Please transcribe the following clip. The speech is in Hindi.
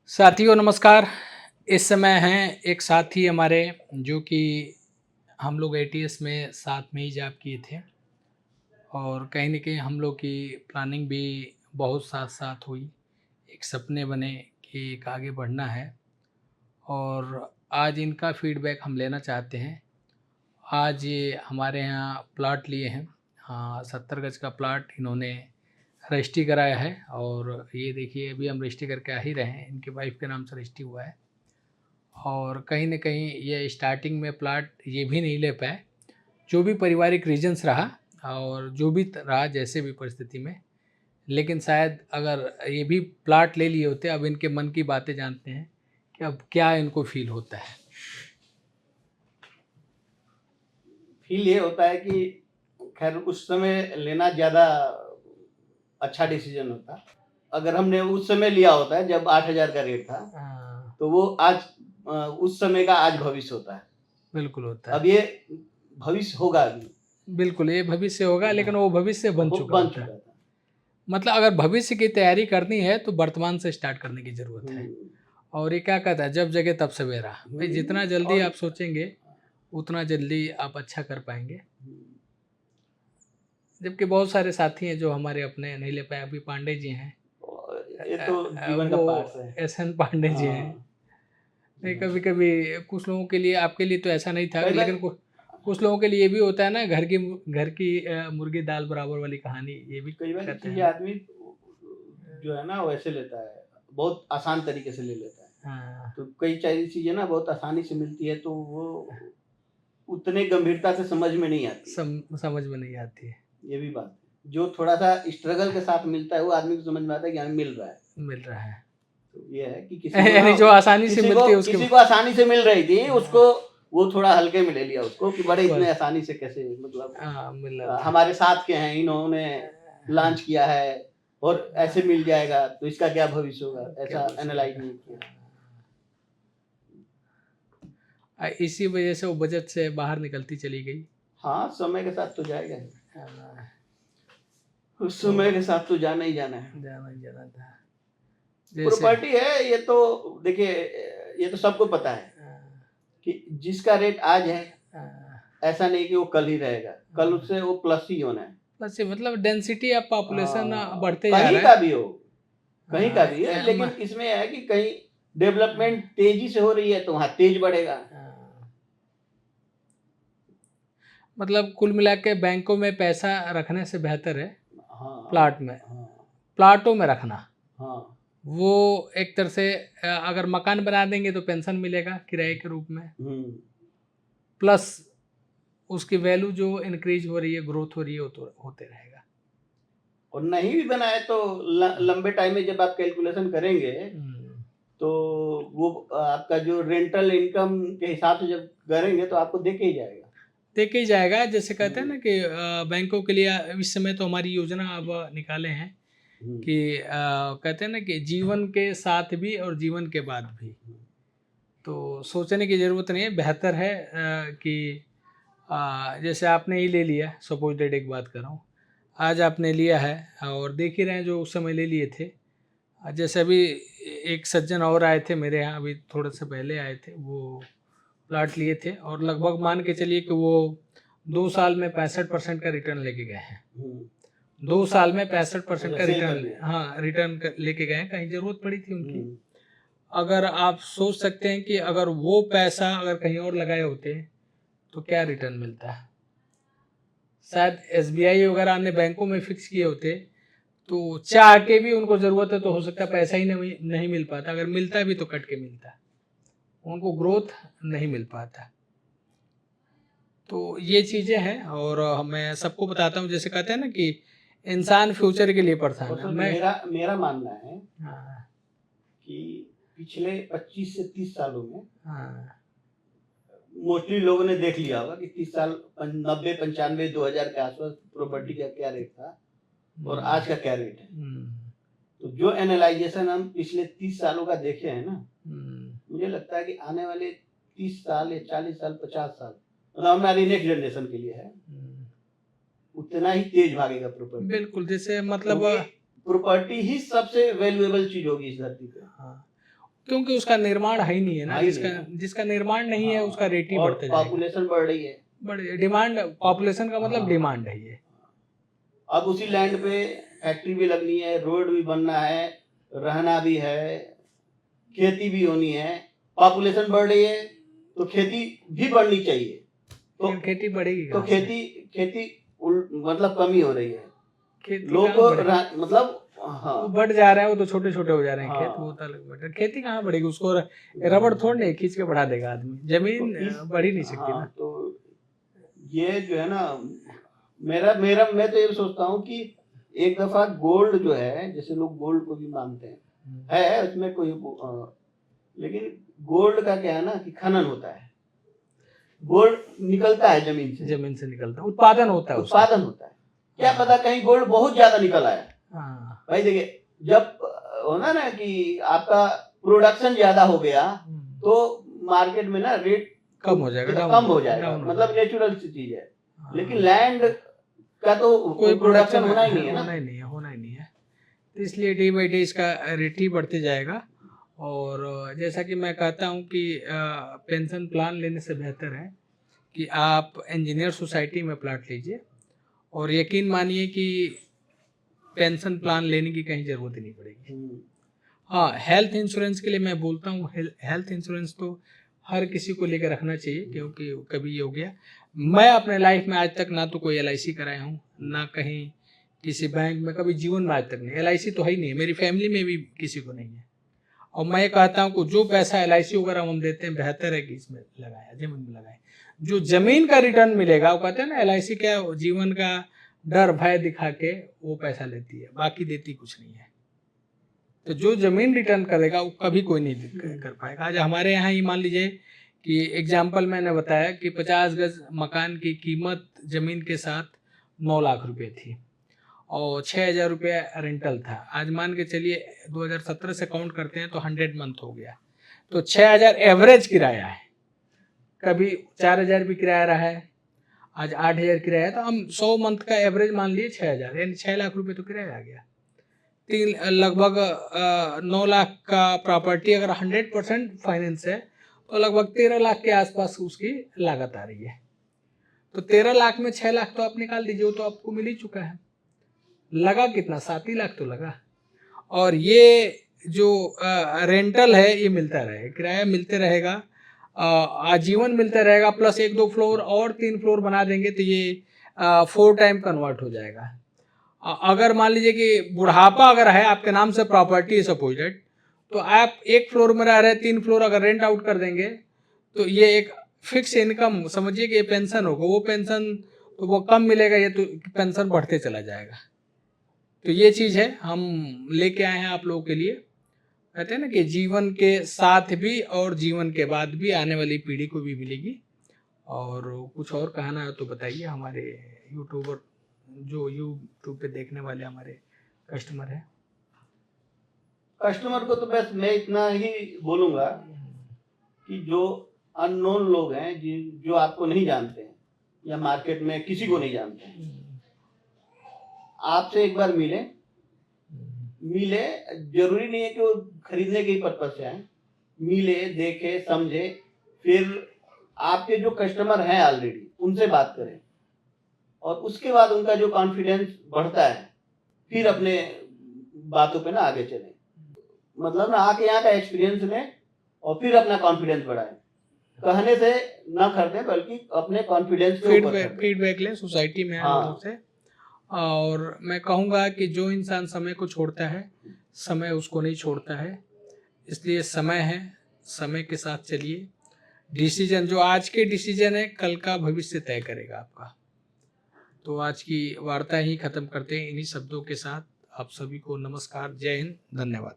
साथियों नमस्कार। इस समय हैं एक साथी हमारे जो कि हम लोग एटीएस में साथ में ही जॉब किए थे और कहीं न कहीं हम लोग की प्लानिंग भी बहुत साथ-साथ हुई। एक सपने बने कि एक आगे बढ़ना है और आज इनका फीडबैक हम लेना चाहते हैं। आज ये हमारे यहाँ प्लॉट लिए हैं। हाँ, 70 गज का प्लॉट इन्होंने रजिस्ट्री कराया है और ये देखिए अभी हम रजिस्ट्री करके आ ही रहे हैं। इनकी वाइफ़ के नाम से रजिस्ट्री हुआ है। और कहीं न कहीं ये स्टार्टिंग में प्लॉट ये भी नहीं ले पाए, जो भी पारिवारिक रीज़न्स रहा और जो भी रहा जैसे भी परिस्थिति में, लेकिन शायद अगर ये भी प्लॉट ले लिए होते, अब इनके मन की बातें जानते हैं कि अब क्या इनको फ़ील होता है। फील ये होता है कि खैर उस समय लेना ज़्यादा अच्छा डिसीजन होता। अगर हमने उस समय लिया होता है जब 8,000 का रेट था, हाँ, तो वो आज उस समय का आज भविष्य होता है। बिल्कुल होता अब है। ये भविष्य होगा अभी। बिल्कुल, ये भविष्य होगा लेकिन वो भविष्य बन वो चुका बन होता है। चुका था। मतलब अगर भविष्य की तैयारी करनी है तो वर्तमान से स्टार्ट करने की ज़रूरत है। हुँ, और ये क्या कहता है, जब जगे तब सवेरा। भाई जितना जल्दी और आप सोचेंगे, उतना जल्दी आप अच्छा कर पाएँगे। जबकि बहुत सारे साथी हैं जो हमारे अपने नहीं ले पाए। अभी पांडे जी हैं, ये तो जीवन का वो पार्ट्स है। एसएन पांडे जी हैं। हाँ, नहीं, जीवन का कभी-कभी कुछ लोगों के लिए, आपके लिए तो ऐसा नहीं था, कई बार लेकिन कुछ लोगों के लिए ये भी होता है ना, घर की मुर्गी दाल बराबर वाली कहानी, ये भी कई बार कहते चीज़ें हैं। आदमी जो है ना वैसे लेता है, बहुत आसान तरीके से ले लेता है। हाँ, तो कई सारी चीज़ें ना बहुत आसानी से मिलती है तो वो उतने गंभीरता से समझ में नहीं आती है, समझ में नहीं आती है, ये भी बात है। जो थोड़ा-सा स्ट्रगल के साथ मिलता है वो आदमी को समझ में आता है कि हमें मिल रहा है। मिल रहा है। तो ये है कि किसी को ना यानी जो आसानी से मिलती है उसके किसी को आसानी से मिल रही थी हाँ, उसको वो थोड़ा हल्के में ले लिया उसको कि बड़े बस इतने आसानी से कैसे मतलब हाँ, मिल रहा था। हमारे साथ के हैं इन्होंने हाँ, लॉन्च किया है और ऐसे हाँ, मिल जाएगा तो इसका क्या भविष्य होगा, क्या ऐसा भविष्य एनालाइज़ होगा। नहीं किया। इसी वजह से वो बजट से बाहर निकलती चली गई। हाँ, समय के साथ तो जाएगा ही। हाँ, उस तो समय के साथ तो जाना ही जाना है। जाना ही जाना था। जैसे प्रॉपर्टी है ये तो देखिए ये तो सबको पता है हाँ, कि जिसका रेट आज है, हाँ, ऐसा नहीं कि वो कल ही रहेगा, कल हाँ। उससे वो प्लस ही होना है। बस ये मतलब डेंसिटी ऑफ पॉपुलेशन बढ़ते जा कहीं रहा का है। भी हो, कहीं का भी है, लेकिन म इसमें है कि कहीं डेवलपमेंट तेज़ी से हो रही है तो वहाँ तेज़ बढ़ेगा। हाँ, मतलब कुल मिला के बैंकों में पैसा रखने से बेहतर है हाँ, प्लॉट में, हाँ, प्लॉटों में रखना। हाँ। वो एक तरह से अगर मकान बना देंगे तो पेंशन मिलेगा किराए के रूप में, हुँ। प्लस उसकी वैल्यू जो इंक्रीज़ हो रही है, ग्रोथ हो रही है, वो तो होते रहेगा। और नहीं भी बनाए तो लंबे टाइम में जब आप कैलकुलेशन करेंगे, हुँ। तो वो आपका जो रेंटल इनकम के हिसाब से जब करेंगे तो आपको देके ही जाएगा। देके ही जाएगा। जैसे कहते हैं हुँ, ना कि बैंकों के लिए इस समय तो हमारी योजना अब निकाले हैं हुँ, कि कहते हैं ना कि जीवन के साथ भी और जीवन के बाद भी। हुँ। तो सोचने की ज़रूरत नहीं है, बेहतर है कि जैसे आपने ही ले लिया, सपोज़ दैट एक बात कर रहा हूँ। आज आपने लिया है और देख ही रहे हैं जो उस समय ले लिए थे। जैसे अभी एक सज्जन और आए थे मेरे यहाँ, अभी थोड़े से पहले आए थे, वो प्लॉट लिए थे और लगभग मान के चलिए कि वो 2 साल में 65% का रिटर्न लेके गए हैं। हुँ। 2 साल में 65% अच्छा का सेल कर रिटर्न, दिया। हाँ, रिटर्न लेके गए हैं, कहीं ज़रूरत पड़ी थी उनकी। हुँ, अगर आप सोच सकते हैं कि अगर वो पैसा अगर कहीं और लगाए होते, तो क्या रिटर्न मिलता? शायद एसबीआई वगैरह ने बैंकों में फिक्स किए होते, तो चाह के भी उनको ज़रूरत है तो हो सकता है पैसा ही नहीं नहीं मिल पाता, अगर मिलता भी तो कट के मिलता। उनको ग्रोथ नहीं मिल पाता। तो ये चीज़ें हैं और मैं सबको बताता हूँ, जैसे कहते हैं ना कि इंसान फ्यूचर के लिए परेशान और है। सर मैं मेरा मानना है हाँ, कि पिछले 25 से 30 सालों में हाँ, मोस्टली लोगों ने देख लिया होगा कि 30 साल 90, 95, 2000 के आसपास प्रॉपर्टी का क्या रेट था और आज का क्या रेट है। हुँ, तो जो एनालाइज़ेशन हम पिछले 30 सालों का देखे हैं ना, हुँ, मुझे लगता है कि आने वाले 30 साल या 40 साल, 50 साल मतलब हमारी नेक्स्ट जनरेशन के लिए है, हुँ। उतना ही तेज़ भागेगा प्रॉपर्टी। बिल्कुल, जैसे मतलब क्योंकि प्रॉपर्टी ही सबसे वैल्यूएबल चीज़ होगी इस धरती पे। हाँ, क्योंकि उसका निर्माण है ही नहीं है ना, है ही जिसका नहीं। जिसका निर्माण नहीं है हाँ, उसका रेट ही और बढ़ते जाएगा। पॉपुलेशन बढ़ रही है। बड़े डिमांड, पॉपुलेशन का मतलब हाँ। डिमांड है ये। अब उसी लैंड पे फैक्ट्री भी लगनी है, रोड भी बनना है, रहना भी है, खेती भी होनी है। पॉपुलेशन बढ़ रही है तो खेती भी बढ़नी चाहिए। तो लेकिन खेती बढ़ेगी तो कहाँ से? खेती मतलब कमी हो रही है। खेती लोग कहाँ बढ़ेगी? मतलब वो हाँ बढ़ जा रहा है, वो तो छोटे छोटे हो जा रहे हैं खेत, वो हाँ तो अलग मैटर। खेती कहाँ बढ़ेगी? उसको रबड़ थोड़ नहीं खींच के बढ़ा देगा आदमी, तो जमीन इस बढ़ ही नहीं सकती हाँ ना। तो ये जो है ना, मेरा मेरा मैं तो ये सोचता हूँ कि एक दफा गोल्ड जो है, जैसे लोग गोल्ड को भी मानते हैं, है उसमें कोई लेकिन गोल्ड का क्या है ना कि खनन होता है, गोल्ड निकलता है जमीन से, जमीन से निकलता है, उत्पादन होता है उसका। उत्पादन होता है। क्या पता कहीं गोल्ड बहुत ज्यादा निकल आया। हाँ। भाई देखिए, जब होना ना कि आपका प्रोडक्शन ज्यादा हो गया तो मार्केट में ना रेट कम हो जाएगा, कम हो जाएगा, डाउन हो मतलब जाएगा। नेचुरल सी चीज है। हाँ। लेकिन लैंड का तो कोई प्रोडक्शन होना ही नहीं है ना। होना ही नहीं है, होना ही नहीं है। तो इसलिए डे बाई डे इसका रेट ही बढ़ते जाएगा। और जैसा कि मैं कहता हूँ कि पेंशन प्लान लेने से बेहतर है कि आप इंजीनियर सोसाइटी में प्लाट लीजिए, और यकीन मानिए कि पेंशन प्लान लेने की कहीं ज़रूरत ही नहीं पड़ेगी। हाँ, हेल्थ इंश्योरेंस के लिए मैं बोलता हूँ, हेल्थ इंश्योरेंस तो हर किसी को लेकर रखना चाहिए, क्योंकि कभी ये हो गया। मैं अपने लाइफ में आज तक ना तो कोई LIC कराया हूँ, ना कहीं किसी बैंक में, कभी जीवन में आज तक नहीं। LIC तो है ही नहीं, मेरी फैमिली में भी किसी को नहीं है। और मैं कहता हूँ कि जो पैसा LIC वगैरह हम देते हैं, बेहतर है कि इसमें लगाया, जमीन में लगाए। जो जमीन का रिटर्न मिलेगा, वो कहते हैं ना LIC क्या जीवन का डर भय दिखा के वो पैसा लेती है, बाकी देती कुछ नहीं है। तो जो जमीन रिटर्न करेगा वो कभी कोई नहीं कर पाएगा। आज हमारे यहाँ ही मान लीजिए कि एग्जाम्पल मैंने बताया कि 50 गज मकान की कीमत जमीन के साथ 9 लाख रुपए थी और 6,000 रुपये रेंटल था। आज मान के चलिए 2017 से काउंट करते हैं तो 100 मंथ हो गया, तो 6,000 एवरेज किराया है। कभी 4,000 भी किराया रहा है, आज 8,000 किराया है, तो हम 100 मंथ का एवरेज मान लिए 6,000, यानी 6 लाख रुपए तो किराया आ गया। लगभग 9 लाख का प्रॉपर्टी अगर 100% फाइनेंस है तो लगभग 13 लाख के आसपास उसकी लागत आ रही है। तो 13 लाख में 6 लाख तो आप निकाल दीजिए, वो तो आपको मिल ही चुका है। लगा कितना? 7 ही लाख तो लगा। और ये जो रेंटल है ये मिलता रहेगा, किराया मिलते रहेगा, आजीवन मिलता रहेगा, प्लस 1-2 फ्लोर और 3 फ्लोर बना देंगे तो ये 4 टाइम कन्वर्ट हो जाएगा। अगर मान लीजिए कि बुढ़ापा अगर है, आपके नाम से प्रॉपर्टी है सपोजेड, तो आप 1 फ्लोर में रह रहे, 3 फ्लोर अगर रेंट आउट कर देंगे तो ये एक फिक्स इनकम समझिए कि ये पेंशन होगा। वो पेंशन तो वो कम मिलेगा, ये तो पेंशन बढ़ते चला जाएगा। तो ये चीज़ है हम लेके आए हैं आप लोगों के लिए। कहते हैं ना कि जीवन के साथ भी और जीवन के बाद भी आने वाली पीढ़ी को भी मिलेगी। और कुछ और कहना है तो बताइए, हमारे यूट्यूबर जो यूट्यूब पे देखने वाले हमारे कस्टमर हैं। कस्टमर को तो बस मैं इतना ही बोलूंगा कि जो अननोन लोग हैं, जो आपको नहीं जानते हैं या मार्केट में किसी को नहीं जानते हैं, आपसे एक बार मिले, जरूरी नहीं है कि वो खरीदने के ही पर्पज से आए, मिले, देखे, समझे, फिर आपके जो कस्टमर हैं ऑलरेडी उनसे बात करें, और उसके बाद उनका जो कॉन्फिडेंस बढ़ता है फिर अपने बातों पे ना आगे चलें। मतलब ना आके यहाँ का एक्सपीरियंस लें और फिर अपना कॉन्फिडेंस बढ़ाएं। कहने से ना खरीदें, बल्कि अपने कॉन्फिडेंस पे ऊपर फीडबैक लें सोसाइटी में लोगों से। और मैं कहूँगा कि जो इंसान समय को छोड़ता है, समय उसको नहीं छोड़ता है। इसलिए समय है, समय के साथ चलिए। डिसीजन जो आज के डिसीजन है, कल का भविष्य तय करेगा आपका। तो आज की वार्ता ही ख़त्म करते हैं इन्हीं शब्दों के साथ। आप सभी को नमस्कार, जय हिंद, धन्यवाद।